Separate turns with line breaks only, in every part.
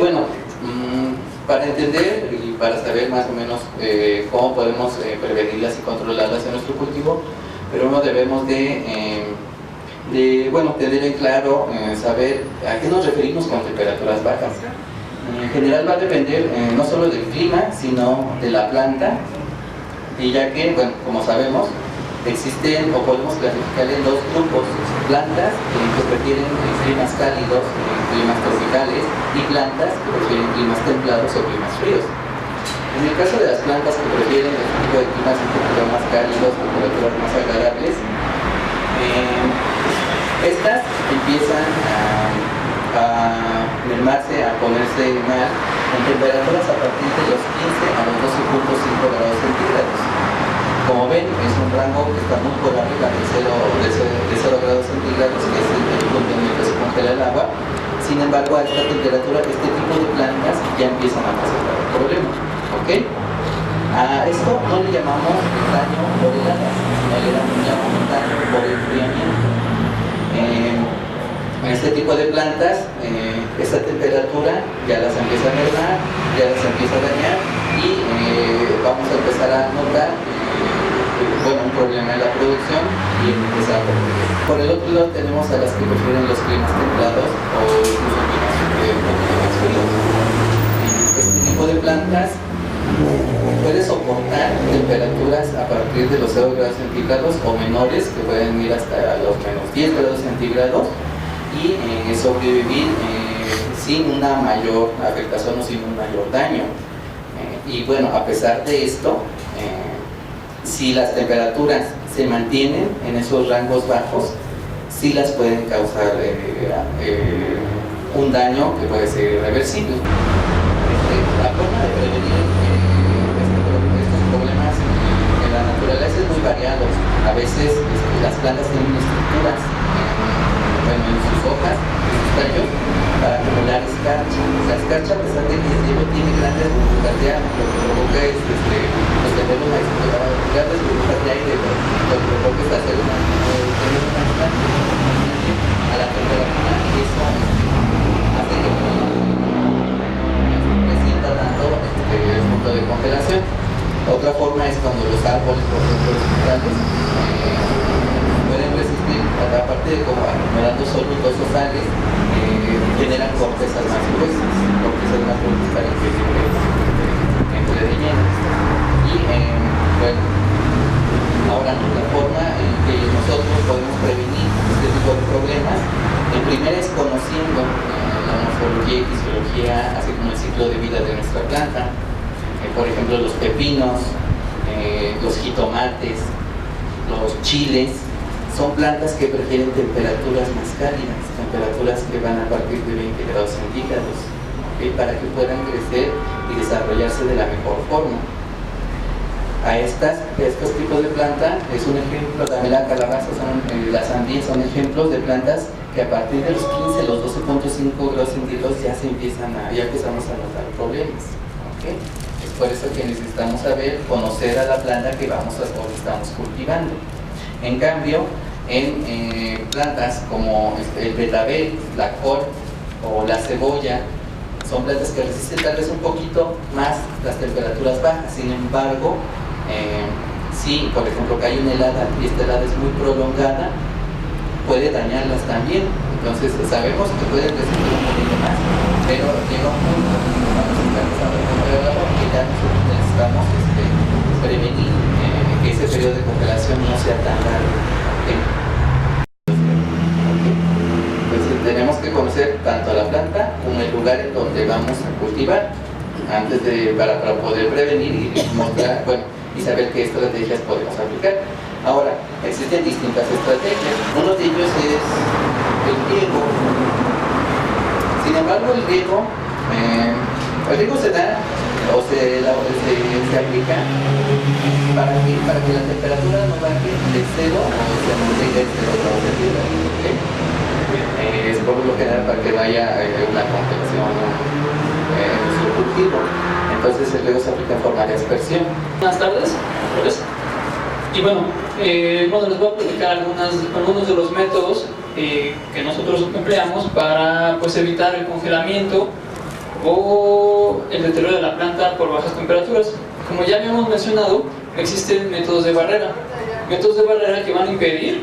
bueno, para entender y para saber más o menos cómo podemos prevenirlas y controlarlas en nuestro cultivo, primero debemos bueno, tener en claro, saber a qué nos referimos con temperaturas bajas. En general va a depender no solo del clima, sino de la planta, y ya que, bueno, como sabemos, existen o podemos clasificar en dos grupos: plantas que prefieren climas cálidos, climas tropicales, y plantas que prefieren climas templados o climas fríos. En el caso de las plantas que prefieren el tipo de climas un poquito más cálidos, temperaturas más agradables, estas empiezan a mermarse, a ponerse mal en temperaturas a partir de los 15 a los 12.5 grados centígrados. Como ven, es un rango que está muy por arriba de 0 grados centígrados, que es el punto en el que se congela el agua. Sin embargo, a esta temperatura, este tipo de plantas ya empiezan a presentar el problema. ¿Ok? A esto no le llamamos daño por heladas, sino le llamamos daño por enfriamiento. Este tipo de plantas, esta temperatura ya las empieza a mermar, ya las empieza a dañar, y vamos a empezar a notar bueno, un problema en la producción y empezar a perder. Por el otro lado tenemos a las que prefieren los climas templados o incluso climas un poquito más fríos. Este tipo de plantas puede soportar temperaturas a partir de los 0 grados centígrados o menores, que pueden ir hasta los menos 10 grados centígrados, y sobrevivir sin una mayor afectación o sin un mayor daño. Y bueno, a pesar de esto, si las temperaturas se mantienen en esos rangos bajos, sí las pueden causar un daño que puede ser irreversible. La forma de prevenir estos problemas en la naturaleza es muy variado. A veces las plantas tienen estructuras en sus hojas, en sus tallos, para acumular escarcha. La escarcha, a pesar de que el hielo tiene grandes burbujas de agua, lo que provoca es tener grandes burbujas de aire, lo que provoca es hacer una estancia a la temperatura, y eso hace que presenta tanto el punto de congelación. Otra forma es cuando los árboles, por ejemplo, los frutales, pueden resistir, aparte de como acumulando sólidos o sales, generan cortezas más gruesas para que entre de lleno. Y bueno, ahora la forma en que nosotros podemos prevenir este tipo de problemas, en primera es conociendo la morfología y fisiología, así como el ciclo de vida de nuestra planta. Por ejemplo, los pepinos, los jitomates, los chiles, son plantas que prefieren temperaturas más cálidas, temperaturas que van a partir de 20 grados centígrados, ¿okay? Para que puedan crecer y desarrollarse de la mejor forma. A estos tipos de planta es un ejemplo, también la calabaza, las sandías son ejemplos de plantas que a partir de los 15, los 12.5 grados centígrados ya empezamos a notar problemas. ¿Okay? Es por eso que necesitamos conocer a la planta que estamos cultivando. En cambio, en plantas como el betabel, la col o la cebolla, son plantas que resisten tal vez un poquito más las temperaturas bajas. Sin embargo, si por ejemplo cae una helada y esta helada es muy prolongada, puede dañarlas también. Entonces sabemos que pueden resistir un poquito más, pero llega un punto que vamos a estar que ya nosotros necesitamos prevenir que ese periodo de congelación no sea tan largo. Entonces tenemos que conocer tanto a la planta como el lugar en donde vamos a cultivar para poder prevenir y mostrar, y saber qué estrategias podemos aplicar. Ahora, existen distintas estrategias. Uno de ellos es el riego. Sin embargo, el riego se da o se aplica para que la temperatura no baje de 0 o se mantenga en 0 grados centígrados. ¿Okay? Es por lo general para que no haya una congelación en su cultivo. Entonces el riego se aplica en forma de aspersión.
Buenas tardes. Y bueno, les voy a platicar algunos de los métodos que nosotros empleamos para evitar el congelamiento o el deterioro de la planta por bajas temperaturas. Como ya habíamos mencionado, existen métodos de barrera. Métodos de barrera que van a impedir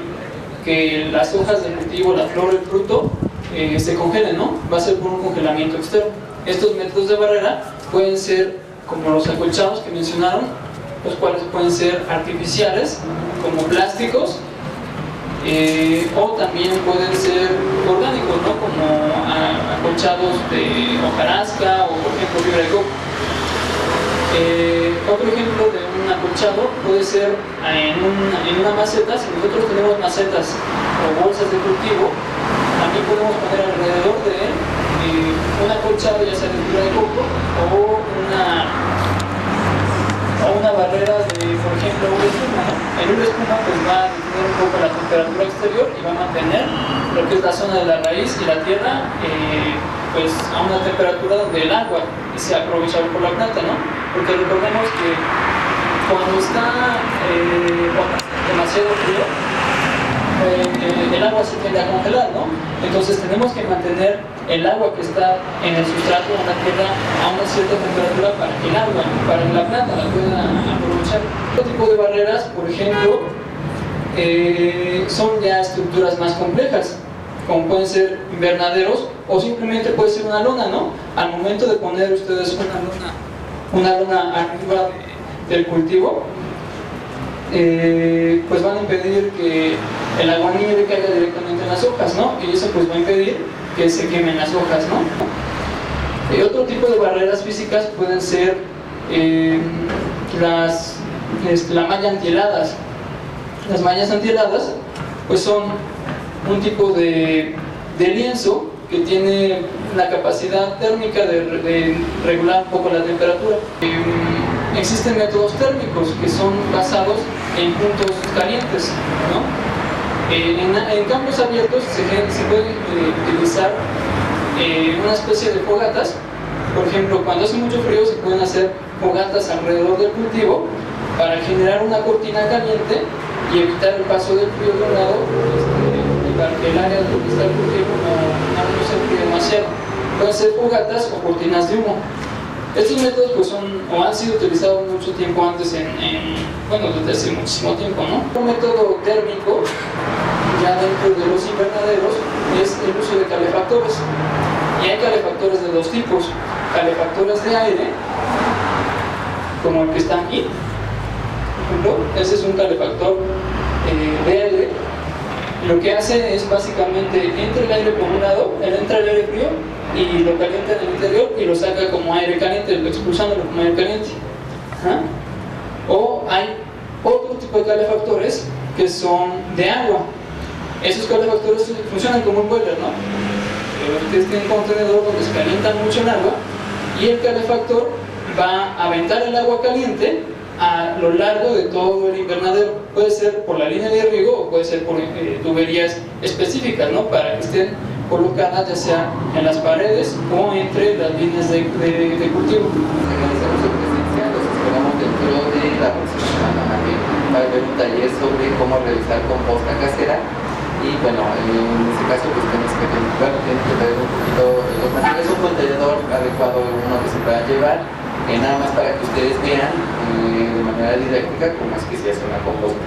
que las hojas del cultivo, la flor, el fruto, se congelen, ¿no? Va a ser por un congelamiento externo. Estos métodos de barrera pueden ser como los acolchados que mencionaron, los cuales pueden ser artificiales, como plásticos, o también pueden ser orgánicos, ¿no? Como acolchados de hojarasca o, por ejemplo, fibra de coco. Otro ejemplo de un acolchado puede ser en una maceta. Si nosotros tenemos macetas o bolsas de cultivo, también podemos poner alrededor de él un acolchado, ya sea de fibra de coco o una barrera de, por ejemplo, una espuma, ¿no? En una espuma pues va a detener un poco la temperatura exterior y va a mantener lo que es la zona de la raíz y la tierra pues a una temperatura donde el agua sea aprovechable por la planta, ¿no? Porque recordemos que cuando está demasiado frío, el agua se tiende a congelar, ¿no? Entonces tenemos que mantener el agua que está en el sustrato, en la tierra, a una cierta temperatura para que el agua, para que la planta la pueda aprovechar. Otro tipo de barreras, por ejemplo, son ya estructuras más complejas, como pueden ser invernaderos o simplemente puede ser una lona, ¿no? Al momento de poner ustedes una lona arriba del cultivo, pues van a impedir que el agua nieve caiga directamente en las hojas, ¿no? Y eso pues va a impedir que se quemen las hojas, ¿no? Otro tipo de barreras físicas pueden ser la malla antiheladas. Las mallas antiheladas pues son un tipo de lienzo que tiene la capacidad térmica de regular un poco la temperatura. Existen métodos térmicos que son basados en puntos calientes, ¿no? En campos abiertos se puede utilizar una especie de fogatas. Por ejemplo, cuando hace mucho frío se pueden hacer fogatas alrededor del cultivo para generar una cortina caliente y evitar el paso del frío de un lado, para que el área donde está el cultivo no se enfríe demasiado. Pueden ser fogatas o cortinas de humo. Estos métodos pues han sido utilizados mucho tiempo antes bueno, desde hace muchísimo tiempo, ¿no? Un método térmico ya dentro de los invernaderos es el uso de calefactores. Y hay calefactores de dos tipos: calefactores de aire, como el que está aquí, por ejemplo. Ese es un calefactor de aire. Lo que hace es básicamente entra el aire por un lado, entra el aire frío y lo calienta en el interior y lo saca como aire caliente, expulsándolo como aire caliente. O hay otro tipo de calefactores que son de agua. Esos calefactores funcionan como un boiler, ¿no? Ustedes tienen un contenedor donde se calienta mucho el agua y el calefactor va a aventar el agua caliente a lo largo de todo el invernadero. Puede ser por la línea de riego o puede ser por tuberías específicas, ¿no? Para que estén colocadas ya sea en las paredes o entre las líneas de cultivo.
Realizamos su presencia, los esperamos dentro de la próxima semana para ver un taller sobre cómo realizar composta casera. Y bueno, en este caso pues tienen que tener un poquito los materiales, un contenedor adecuado, uno que se pueda llevar, nada más para que ustedes vean de manera didáctica cómo es que se hace una composta.